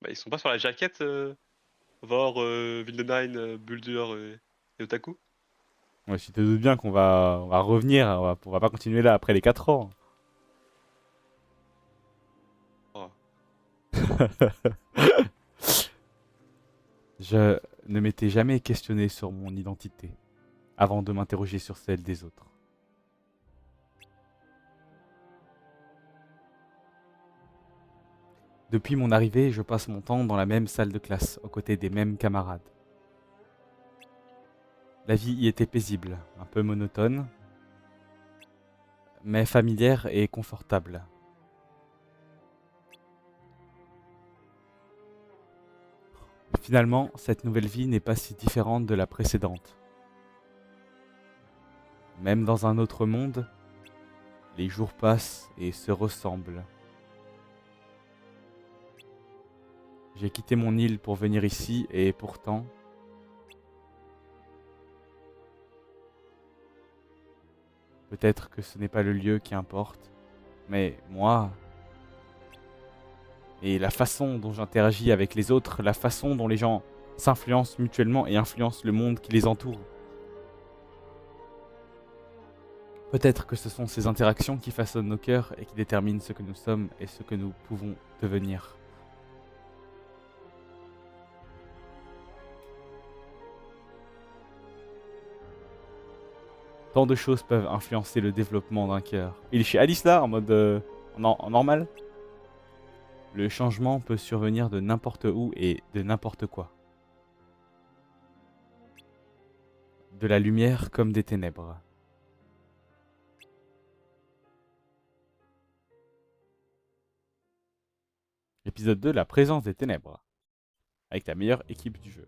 Bah, ils sont pas sur la jaquette, Vor, Wildenheim, Buldur et Otaku? Ouais, tu te doutes bien qu'on va revenir, on va pas continuer là après les 4 ans. Oh. Je ne m'étais jamais questionné sur mon identité avant de m'interroger sur celle des autres. Depuis mon arrivée, je passe mon temps dans la même salle de classe, aux côtés des mêmes camarades. La vie y était paisible, un peu monotone, mais familière et confortable. Finalement, cette nouvelle vie n'est pas si différente de la précédente. Même dans un autre monde, les jours passent et se ressemblent. J'ai quitté mon île pour venir ici et pourtant, peut-être que ce n'est pas le lieu qui importe, mais moi et la façon dont j'interagis avec les autres, la façon dont les gens s'influencent mutuellement et influencent le monde qui les entoure. Peut-être que ce sont ces interactions qui façonnent nos cœurs et qui déterminent ce que nous sommes et ce que nous pouvons devenir. Tant de choses peuvent influencer le développement d'un cœur. Il est chez Alice là, en mode en normal. Le changement peut survenir de n'importe où et de n'importe quoi. De la lumière comme des ténèbres. Épisode 2, la présence des ténèbres. Avec la meilleure équipe du jeu.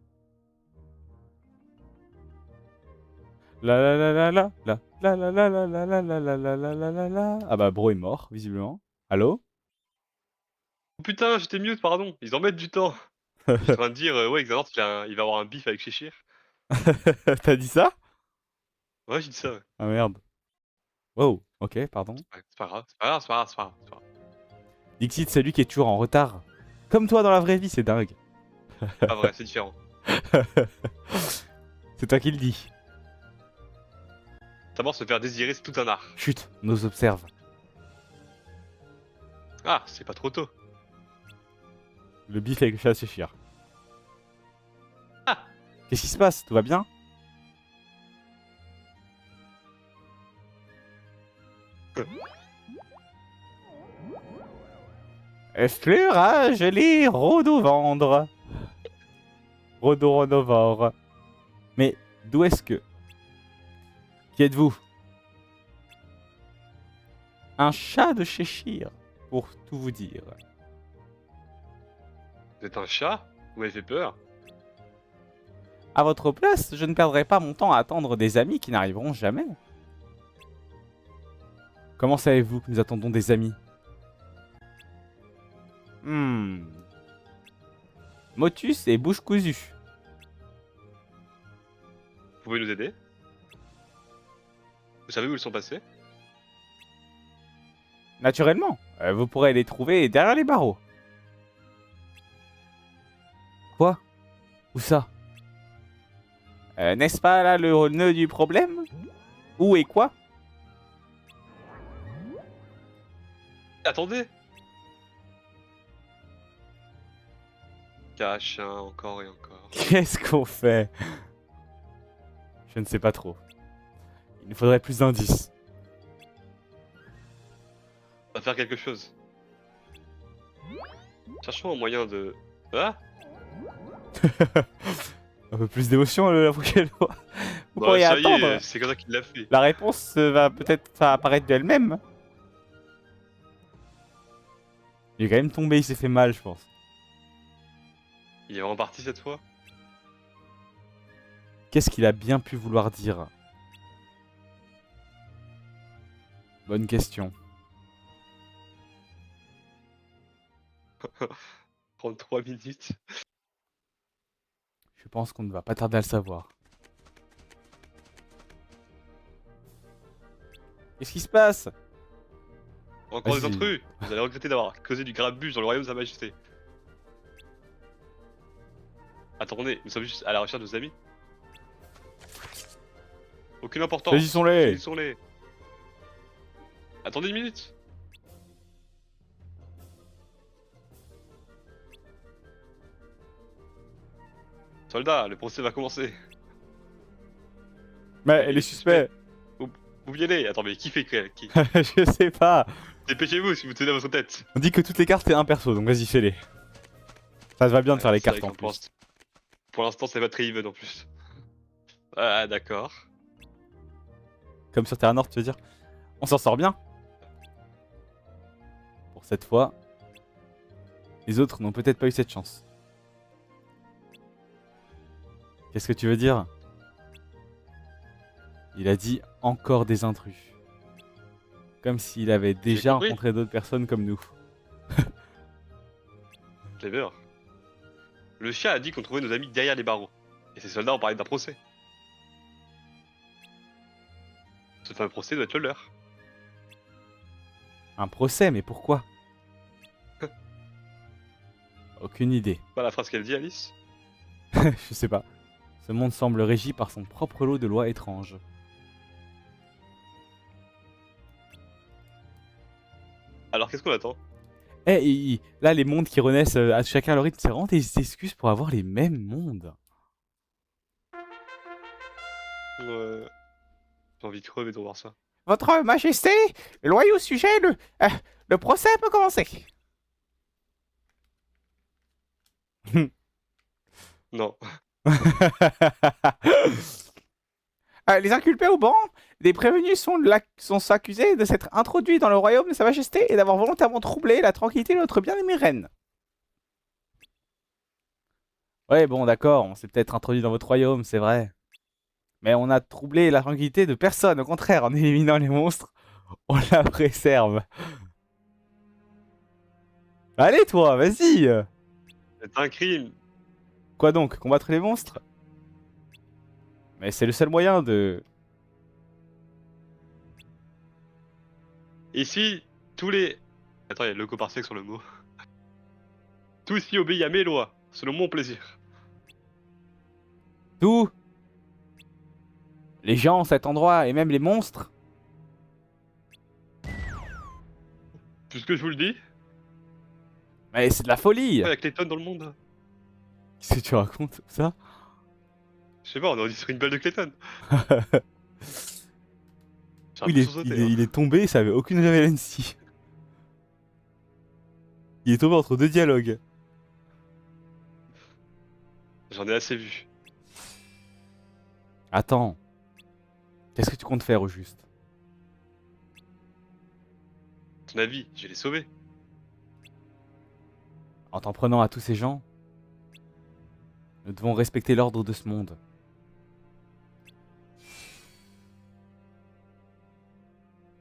La la la la la la la la la la la la la la la la la la. Ah bah Bro est mort, visiblement. Allô? Oh putain, j'étais mute, pardon. Ils en mettent du temps. J'étais en train de dire, ouais, Xanort, il va avoir un bif avec Cheshire. T'as dit ça? Ouais, j'ai dit ça, ouais. Ah merde. Wow, ok, pardon. Ouais, c'est pas grave, c'est pas grave, c'est pas grave, c'est pas grave, c'est pas grave. Dixit, c'est lui qui est toujours en retard. Comme toi dans la vraie vie, c'est dingue. Pas vrai, c'est différent. C'est toi qui le dis. Savoir se faire désirer, c'est tout un art. Chut, nous observe. Ah, c'est pas trop tôt. Le bif avec le chat Séchir. Ah, Qu'est-ce qui se passe? Tout va bien? Effleurage, les rodos vendre. Rodorovore. Mais d'où est-ce que... Qui êtes-vous? Un chat de Cheshire, pour tout vous dire. vous êtes un chat? Vous m'avez fait peur. À votre place, je ne perdrai pas mon temps à attendre des amis qui n'arriveront jamais. Comment savez-vous que nous attendons des amis? Motus et bouche cousue. Vous pouvez nous aider? Vous savez où ils sont passés? Naturellement, vous pourrez les trouver derrière les barreaux. Quoi? Où ça? N'est-ce pas là le nœud du problème? Où et quoi? Attendez! Cache, hein, encore et encore. Qu'est-ce qu'on fait? Je ne sais pas trop. Il nous faudrait plus d'indices. On va faire quelque chose. Cherchons un moyen de... Ah? Un peu plus d'émotion la prochaine fois. Vous Bah pourriez ça y attendre. est, c'est comme ça qu'il l'a fait. La réponse va peut-être apparaître d'elle-même. Il est quand même tombé, il s'est fait mal, je pense. Il est vraiment parti cette fois? Qu'est-ce qu'il a bien pu vouloir dire? Bonne question. 33 minutes. Je pense qu'on ne va pas tarder à le savoir. Qu'est-ce qui se passe? Encore des Vas-y. intrus! Vous allez regretter d'avoir causé du grabuge dans le royaume de sa majesté. Attendez, nous sommes juste à la recherche de nos amis. Aucune importance. Saisissons-les. Saisissons-les. Attendez une minute. Soldat, le procès va commencer. Mais Il les est suspects. Vous y allez. Attends, mais qui fait qui? Je sais pas. Dépêchez-vous si vous tenez à votre tête. On dit que toutes les cartes c'est un perso, donc vas-y fais-les. Ça te va bien de faire les C'est vrai cartes en qu'on plus. pense. Pour l'instant, c'est pas très even en plus. Ah, d'accord. Comme sur Terra Nord, tu veux dire. On s'en sort bien. Pour cette fois. Les autres n'ont peut-être pas eu cette chance. Qu'est-ce que tu veux dire? Il a dit encore des intrus. Comme s'il avait déjà compris. rencontré d'autres personnes comme nous. Clever. Le chien a dit qu'on trouvait nos amis derrière les barreaux. Et ces soldats ont parlé d'un procès. Ce fameux procès doit être le leur. Un procès, mais pourquoi? Aucune idée. Pas la phrase qu'elle dit, Alice? Je sais pas. Ce monde semble régi par son propre lot de lois étranges. Alors qu'est-ce qu'on attend? Là, les mondes qui renaissent à chacun leur rythme, c'est vraiment des excuses pour avoir les mêmes mondes. J'ai envie de crever de voir ça. Votre Majesté, loyaux sujet, le procès peut commencer. Non. Les inculpés au banc des prévenus sont accusés de s'être introduits dans le royaume de Sa Majesté et d'avoir volontairement troublé la tranquillité de notre bien-aimée reine. Ouais, bon, d'accord, on s'est peut-être introduit dans votre royaume, c'est vrai. Mais on a troublé la tranquillité de personne, au contraire, en éliminant les monstres, on la préserve. Allez, toi, vas-y. C'est un crime. Quoi donc, combattre les monstres? Mais c'est le seul moyen de... Ici, tous les... Attends, il y a le coparsec sur le mot. Tout ici obéit à mes lois, selon mon plaisir. Tout. Les gens, cet endroit, et même les monstres. Puisque je vous le dis, Mais c'est de la folie. il y a Clayton dans le monde. Qu'est-ce que tu racontes, ça? Je sais pas, on aurait dit sur une balle de Clayton. J'ai un Oui, peu sursauté, hein. il est tombé, ça avait aucune révélance. Il est tombé entre deux dialogues. J'en ai assez vu. Attends. Qu'est-ce que tu comptes faire au juste? À ton avis, je vais les sauver. En t'en prenant à tous ces gens, nous devons respecter l'ordre de ce monde.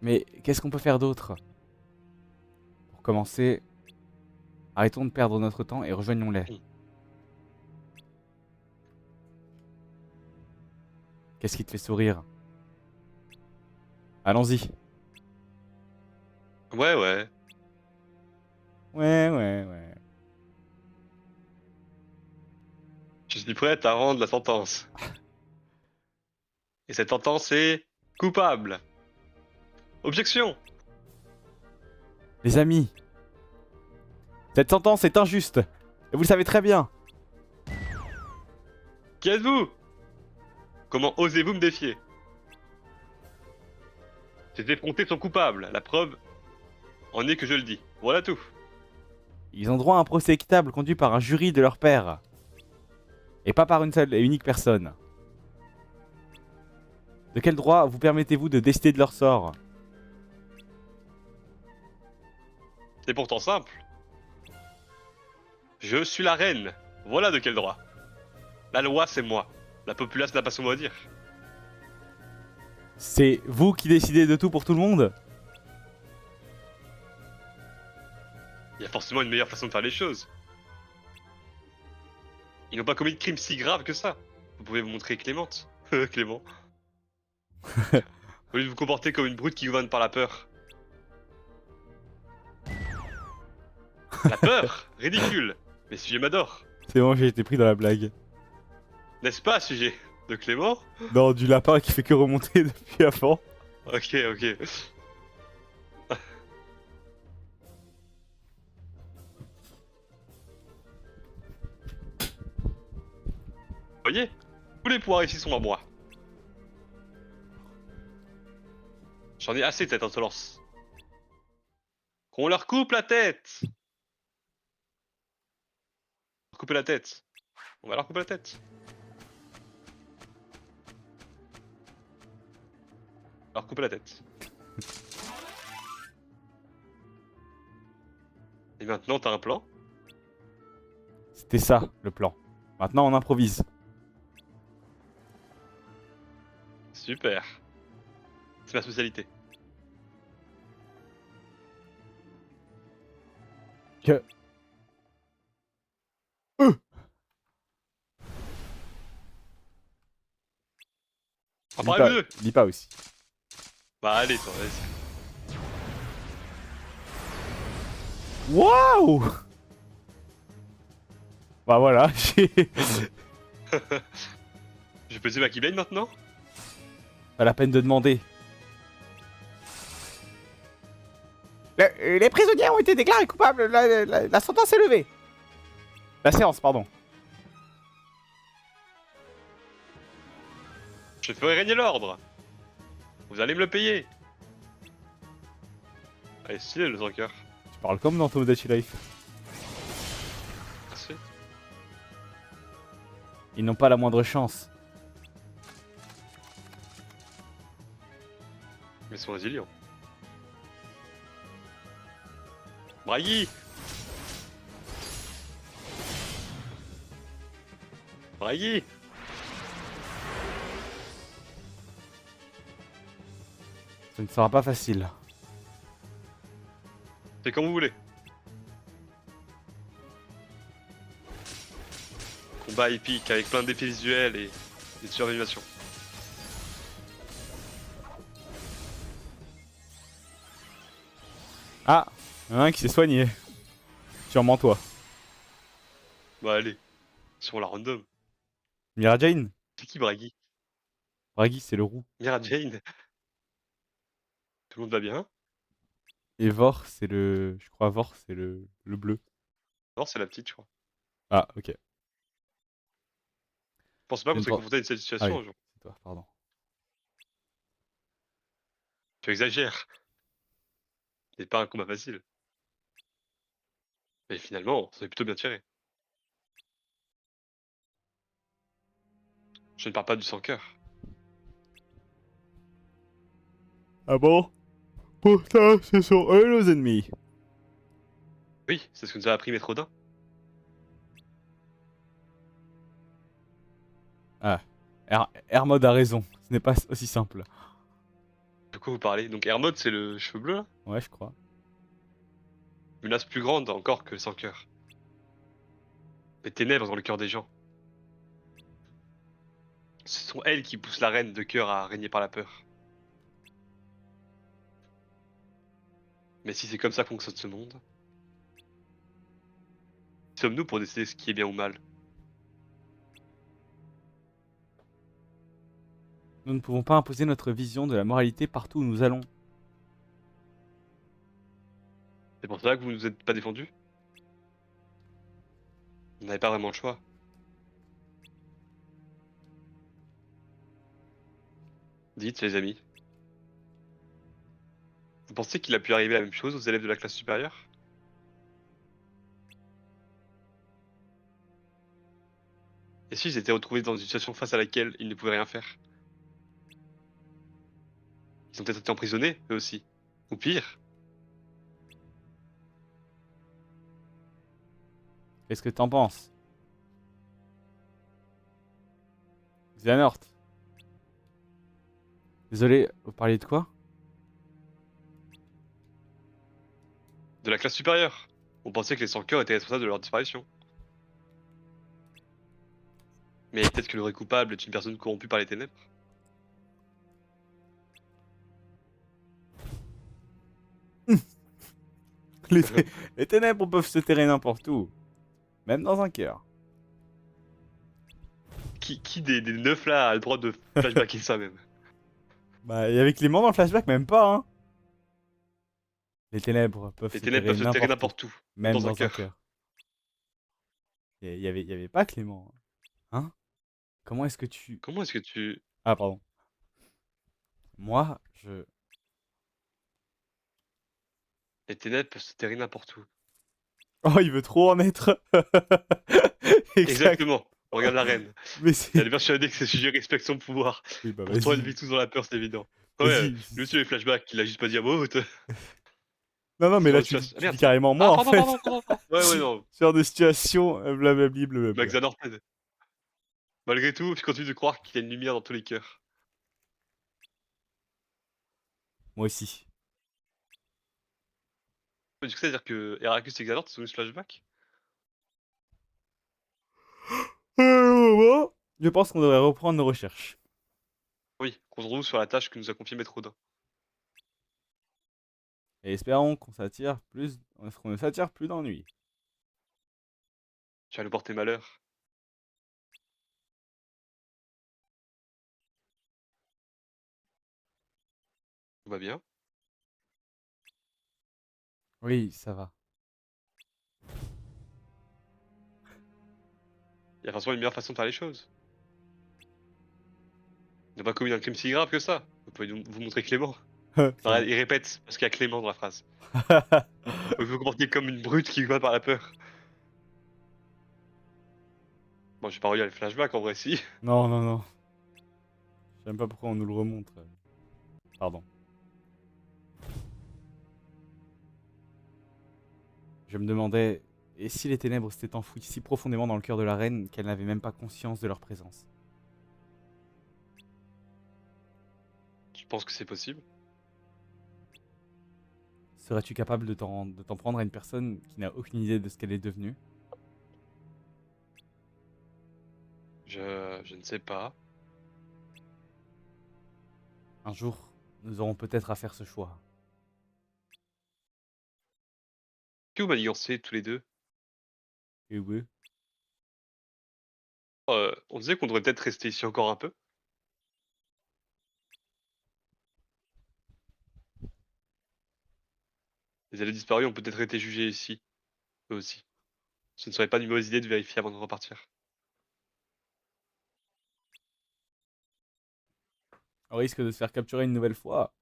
Mais qu'est-ce qu'on peut faire d'autre? Pour commencer, arrêtons de perdre notre temps et rejoignons-les. Qu'est-ce qui te fait sourire? Allons-y. Ouais, ouais. Ouais. Je suis prête à rendre la sentence. Et cette sentence est... coupable. Objection. Les amis, cette sentence est injuste. Et vous le savez très bien. Qui êtes-vous? Comment osez-vous me défier? Ces effrontés sont coupables. La preuve en est que je le dis. Voilà tout. Ils ont droit à un procès équitable conduit par un jury de leur père. Et pas par une seule et unique personne. De quel droit vous permettez-vous de décider de leur sort? C'est pourtant simple. Je suis la reine. Voilà de quel droit. La loi, c'est moi. La populace n'a pas son mot à dire. C'est vous qui décidez de tout pour tout le monde? Il y a forcément une meilleure façon de faire les choses. Ils n'ont pas commis de crime si grave que ça. Vous pouvez vous montrer clémente. Clément. Au lieu de vous comporter comme une brute qui gouverne par la peur. La peur? Ridicule. Mais si je m'adore. C'est bon, j'ai été pris dans la blague. N'est-ce pas, sujet de Clément? Non, du lapin qui fait que remonter depuis avant. Ok, ok. Vous voyez? Tous les pouvoirs ici sont à moi. J'en ai assez de cette insolence. Qu'on leur coupe la tête! Couper la tête. On va leur couper la tête. Leur couper la tête. Et maintenant, t'as un plan? C'était ça, le plan. Maintenant, on improvise. Super. C'est ma spécialité. Que... On Dis parle pas, vous deux. dis pas aussi. Bah allez, toi, vas-y. Waouh! Bah voilà, j'ai... Je peux utiliser ma Keyblade maintenant? Pas la peine de demander. Les prisonniers ont été déclarés coupables. La sentence est levée. La séance, pardon. Je ferai régner l'ordre. Vous allez me le payer. Allez, stylé le Zanker. Tu parles comme dans Tomodachi Life. Merci. Ils n'ont pas la moindre chance. Mais ils sont résilients. Bragi! Bragi! Ce ne sera pas facile. C'est comme vous voulez. Combat épique avec plein d'effets visuels et de suranimation. Ah, il y en a un qui s'est soigné. Sûrement toi. Bah allez, sur la random. Mira Jane? C'est qui Bragi? Bragi, c'est le roux. Mira Jane? Tout le monde va bien? Et Vor, c'est le... Je crois Vor, c'est le bleu. Non, c'est la petite, je crois. Ah, ok. Je pense pas Je qu'on ne soit pense- confronté à une telle situation Ah oui. un jour. C'est toi, pardon. Tu exagères. C'est pas un combat facile. Mais finalement, ça est plutôt bien tiré. Je ne parle pas du sans cœur. Ah bon? Pourtant, ce sont eux nos ennemis. Oui, c'est ce que nous a appris Maître Odin. Hermod a raison. Ce n'est pas aussi simple. De quoi vous parlez? Donc Hermod, c'est le cheveu bleu là? Ouais, je crois. Menace plus grande encore que le sans cœur. Les ténèbres dans le cœur des gens. Ce sont elles qui poussent la reine de cœur à régner par la peur. Mais si c'est comme ça que fonctionne ce monde, qui sommes-nous pour décider ce qui est bien ou mal? Nous ne pouvons pas imposer notre vision de la moralité partout où nous allons. C'est pour ça que vous ne nous êtes pas défendus? Vous n'avez pas vraiment le choix. Dites, les amis. Vous pensez qu'il a pu arriver la même chose aux élèves de la classe supérieure? Et s'ils étaient retrouvés dans une situation face à laquelle ils ne pouvaient rien faire? Ils ont peut-être été emprisonnés, eux aussi. Ou pire. Qu'est-ce que t'en penses? Xehanort. Désolé, vous parliez de quoi? De la classe supérieure. On pensait que les sans-cœurs étaient responsables de leur disparition. Mais peut-être que le vrai coupable est une personne corrompue par les ténèbres. Les, les ténèbres peuvent se terrer n'importe où. Même dans un cœur. Qui qui des 9 là a le droit de flashbacker ça même? Bah, et avec Clément dans le flashback, même pas, hein. Les ténèbres peuvent Les se ténèbres terrer peuvent se terrer n'importe où, n'importe où, même même dans un dans un cœur. cœur. Y avait pas Clément. Hein? Comment est-ce que tu... Comment est-ce que tu... Ah, pardon. Moi, je... Les ténèbres peuvent se terrer n'importe où. Oh, il veut trop en être. Exact. Exactement. Regarde la reine. Mais Elle c'est... est persuadée que ses sujets respectent son pouvoir. Oui, bah Pourtant, elle vas-y. vit tous dans la peur, c'est évident. Ouais, Vas-y. lui aussi, les flashbacks, il a juste pas dit à voix haute. Non, non, mais C'est là, une situation... Ah tu dis merde. carrément moi, Ah, en pardon, fait. pardon, pardon, pardon. Ouais, non. Ce genre de situation, blablabli, blablabla. Max Anorted. Malgré tout, je continue de croire qu'il y a une lumière dans tous les cœurs. Moi aussi. Du coup, c'est-à-dire que Heracus et Xanort sont juste flashbacks? Je pense qu'on devrait reprendre nos recherches. Oui, concentrons-nous sur la tâche que nous a confiée Maître Odin. Et espérons qu'on ne s'attire plus d'ennuis. Tu vas nous porter malheur. Tout va bien. Oui, ça va. Il y a forcément une meilleure façon de faire les choses. Il n'a pas commis un crime si grave que ça. Vous pouvez vous montrer Clément. C'est Enfin, vrai. il répète, parce qu'il y a Clément dans la phrase. Vous vous comportez comme une brute qui va par la peur. Bon, j'ai pas regardé le flashback en vrai, si. Non, non, non. Je sais même pas pourquoi on nous le remontre. Pardon. Je me demandais, et si les ténèbres s'étaient enfouies si profondément dans le cœur de la reine qu'elle n'avait même pas conscience de leur présence? Je pense que c'est possible. Serais-tu capable de t'en prendre à une personne qui n'a aucune idée de ce qu'elle est devenue? Je ne sais pas. Un jour, nous aurons peut-être à faire ce choix. Que vous manigancez tous les deux? Et oui. On disait qu'on devrait peut-être rester ici encore un peu. Les allées disparus ont peut-être été jugés ici, eux aussi. Ce ne serait pas une mauvaise idée de vérifier avant de repartir. Au risque de se faire capturer une nouvelle fois.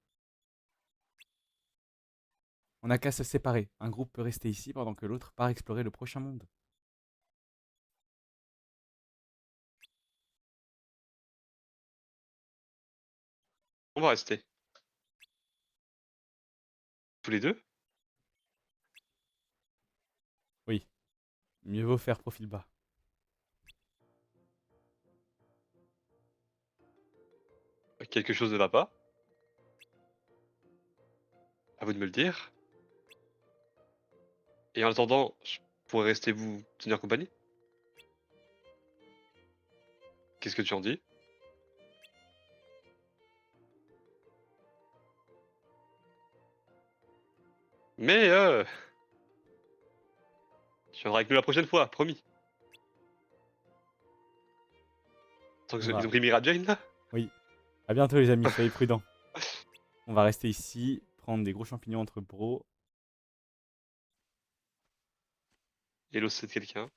On n'a qu'à se séparer. Un groupe peut rester ici pendant que l'autre part explorer le prochain monde. On va rester. Tous les deux? Oui, mieux vaut faire profil bas. Quelque chose ne va pas? À vous de me le dire. Et en attendant, je pourrais rester vous tenir compagnie? Qu'est-ce que tu en dis? Mais tu viendras avec nous la prochaine fois, promis. Tant que On va. ils ont pris Mira Jane là? Oui. À bientôt les amis, soyez prudents. On va rester ici, prendre des gros champignons entre bros. Hello, c'est quelqu'un.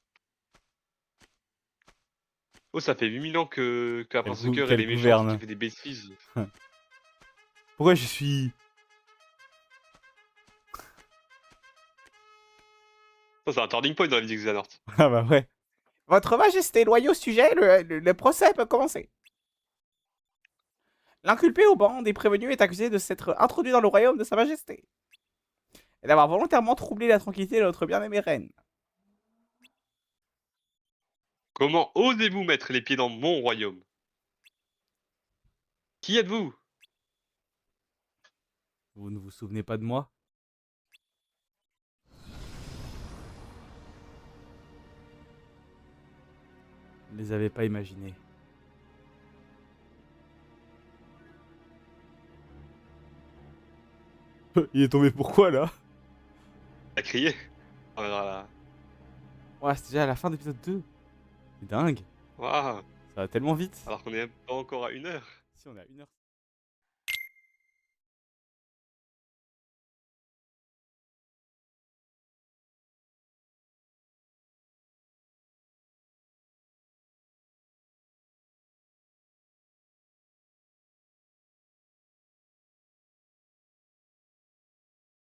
Oh, ça fait 8000 ans que la princesse de cœur elle Qu'elle est méchante, qui gouverne. fait des bêtises. Pourquoi je suis... Ça, c'est un turning point dans la vie de Xehanort. Ah bah ouais. Votre Majesté, loyaux sujet, le procès peut commencer. L'inculpé au banc des prévenus est accusé de s'être introduit dans le royaume de Sa Majesté et d'avoir volontairement troublé la tranquillité de notre bien-aimée reine. Comment osez-vous mettre les pieds dans mon royaume? Qui êtes-vous? Vous ne vous souvenez pas de moi? Je ne les avais pas imaginés. Il est tombé pourquoi là? T'as crié? Oh là là. Ouais, c'est déjà la fin d'épisode 2. C'est dingue. Waouh. Ça va tellement vite. Alors qu'on est pas encore à 1 heure. Si on est à 1h.